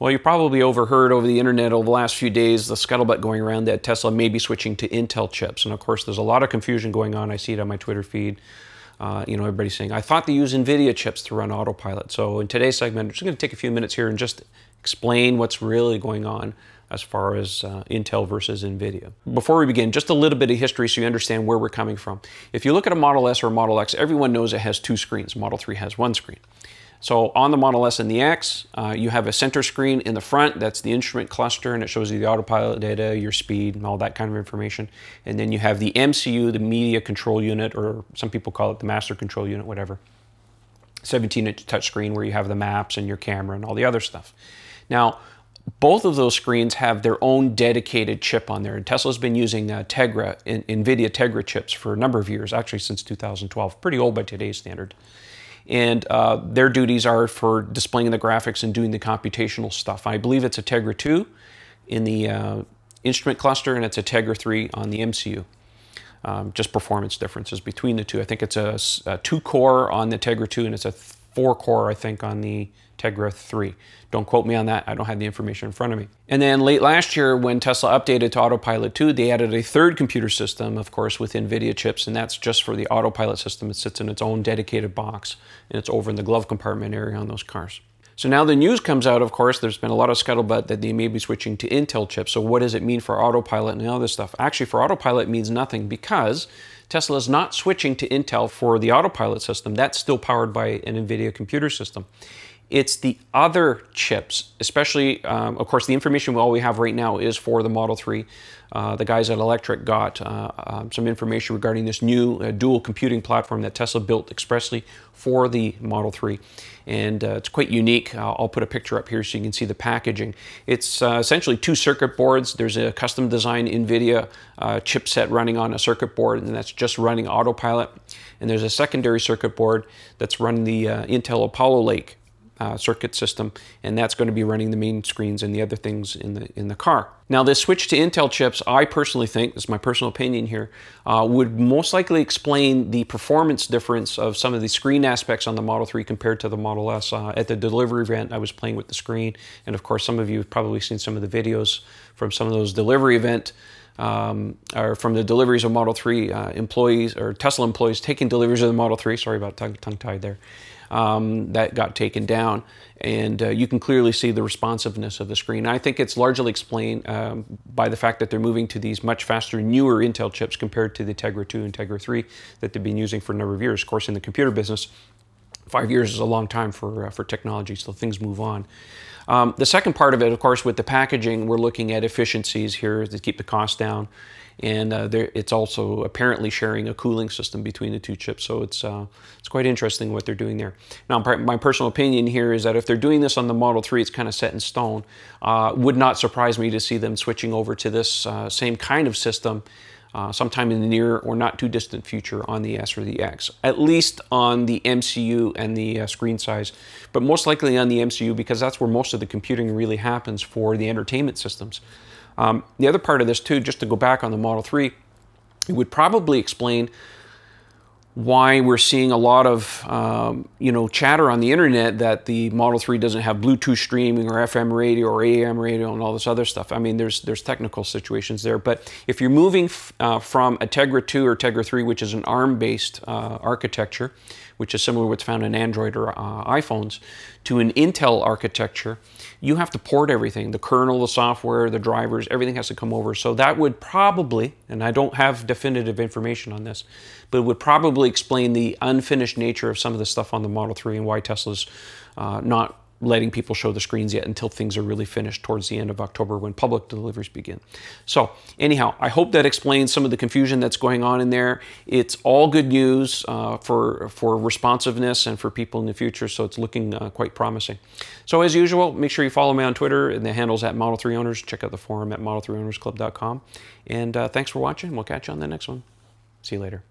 Well, you probably overheard over the internet over the last few days the scuttlebutt going around that Tesla may be switching to Intel chips. And of course, there's a lot of confusion going on. I see it on my Twitter feed. Everybody's saying, I thought they use NVIDIA chips to run autopilot. So in today's segment, I'm just going to take a few minutes here and just explain what's really going on as far as Intel versus NVIDIA. Before we begin, just a little bit of history so you understand where we're coming from. If you look at a Model S or a Model X, everyone knows it has two screens. Model 3 has one screen. So on the Model S and the X, you have a center screen in the front. That's the instrument cluster, and it shows you the autopilot data, your speed, and all that kind of information. And then you have the MCU, the media control unit, or some people call it the master control unit, whatever. 17-inch touchscreen where you have the maps and your camera and all the other stuff. Now, both of those screens have their own dedicated chip on there. And Tesla's been using NVIDIA Tegra chips for a number of years, actually since 2012. Pretty old by today's standard. And their duties are for displaying the graphics and doing the computational stuff. I believe it's a Tegra 2 in the instrument cluster, and it's a Tegra 3 on the MCU. Just performance differences between the two. I think it's a 2-core on the Tegra 2, and it's a 4-core, I think, on the Tegra 3. Don't quote me on that. I don't have the information in front of me. And then late last year, when Tesla updated to Autopilot 2, they added a third computer system, of course, with NVIDIA chips, and that's just for the Autopilot system. It sits in its own dedicated box, and it's over in the glove compartment area on those cars. So now the news comes out, of course, there's been a lot of scuttlebutt that they may be switching to Intel chips. So what does it mean for Autopilot and all this stuff? Actually, for Autopilot, it means nothing because Tesla is not switching to Intel for the Autopilot system. That's still powered by an NVIDIA computer system. It's the other chips, especially, of course, the information all we have right now is for the Model 3. The guys at Electric got some information regarding this new dual computing platform that Tesla built expressly for the Model 3. And it's quite unique. I'll put a picture up here so you can see the packaging. It's essentially two circuit boards. There's a custom designed NVIDIA chipset running on a circuit board, and that's just running Autopilot. And there's a secondary circuit board that's running the Intel Apollo Lake circuit system, and that's going to be running the main screens and the other things in the car. Now, this switch to Intel chips, I personally think, this is my personal opinion here, would most likely explain the performance difference of some of the screen aspects on the Model 3 compared to the Model S. At the delivery event, I was playing with the screen, and of course, some of you have probably seen some of the videos from some of those delivery event or from the deliveries of Model 3 employees or Tesla employees taking deliveries of the Model 3. Sorry about tongue-tied there. That got taken down, and you can clearly see the responsiveness of the screen. I think it's largely explained by the fact that they're moving to these much faster, newer Intel chips compared to the Tegra 2 and Tegra 3 that they've been using for a number of years. Of course, in the computer business, 5 years is a long time for technology, so things move on. The second part of it, of course, with the packaging, we're looking at efficiencies here to keep the cost down. And it's also apparently sharing a cooling system between the two chips. So it's quite interesting what they're doing there. Now, my personal opinion here is that if they're doing this on the Model 3, it's kind of set in stone. Would not surprise me to see them switching over to this same kind of system sometime in the near or not too distant future on the S or the X, at least on the MCU and the screen size, but most likely on the MCU because that's where most of the computing really happens for the entertainment systems. The other part of this too, just to go back on the Model 3, it would probably explain why we're seeing a lot of chatter on the internet that the Model 3 doesn't have Bluetooth streaming or FM radio or AM radio and all this other stuff. I mean, there's technical situations there, but if you're moving from a Tegra 2 or Tegra 3, which is an ARM-based architecture, which is similar to what's found in Android or iPhones, to an Intel architecture, you have to port everything, the kernel, the software, the drivers, everything has to come over. So that would probably, and I don't have definitive information on this, but it would probably explain the unfinished nature of some of the stuff on the Model 3 and why Tesla's not letting people show the screens yet until things are really finished towards the end of October when public deliveries begin. So anyhow, I hope that explains some of the confusion that's going on in there. It's all good news for responsiveness and for people in the future, so it's looking quite promising. So as usual, make sure you follow me on Twitter, and the handle's at Model 3 Owners. Check out the forum at model3ownersclub.com. And thanks for watching. We'll catch you on the next one. See you later.